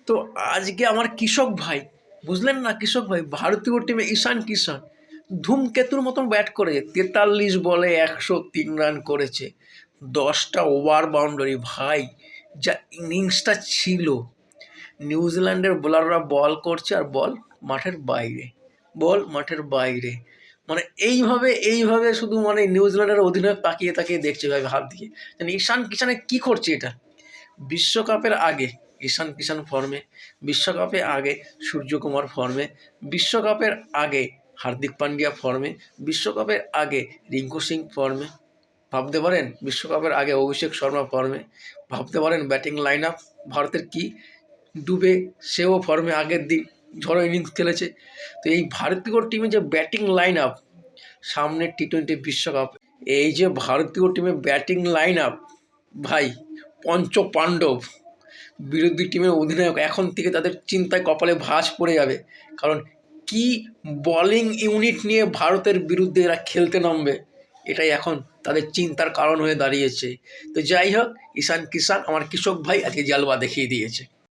তো আজকে আমার কৃষক ভাই, বুঝলেন না, কৃষক ভাই ভারতীয় টিমে ঈশান কিষান ধূমকেতুর মতন ব্যাট করেছে। 43 বলে 103 রান করেছে, 10টা ওভার বাউন্ডারি। ভাই যা ইনিংসটা ছিল, নিউজিল্যান্ডের বোলাররা বল করছে আর বল মাঠের বাইরে, বল মাঠের বাইরে। মানে এইভাবে শুধু মানে নিউজিল্যান্ডের অধিনায়ক তাকিয়ে তাকিয়ে দেখছে ভাই, হাত দিয়ে মানে ঈশান কিষানে কি করছে এটা। বিশ্বকাপের আগে ঈশান কিষান ফর্মে, বিশ্বকাপের আগে সূর্যকুমার ফর্মে, বিশ্বকাপের আগে হার্দিক পান্ডিয়া ফর্মে, বিশ্বকাপের আগে রিঙ্কু সিং ফর্মে। ভাবতে পারেন বিশ্বকাপের আগে অভিষেক শর্মা ফর্মে। ভাবতে পারেন ব্যাটিং লাইন আপ ভারতের কি, ডুবে সেও ফর্মে আগের দিন ঝড়ো ইনিংস খেলেছে। তো এই ভারতীয় টিমে যে ব্যাটিং লাইন আপ, সামনের টি-20 বিশ্বকাপ, এই যে ভারতীয় টিমে ব্যাটিং লাইন আপ ভাই, পঞ্চ পাণ্ডব। বিরোধী টিমের অধিনায়ক এখন থেকে তাদের চিন্তায় কপালে ভাঁজ পড়ে যাবে, কারণ কি বোলিং ইউনিট নিয়ে ভারতের বিরুদ্ধে এরা খেলতে নামবে, এটাই এখন তাদের চিন্তার কারণ হয়ে দাঁড়িয়েছে। তো যাই হোক, ঈশান কিষান আমার কৃষক ভাই আজকে জালবা দেখিয়ে দিয়েছে।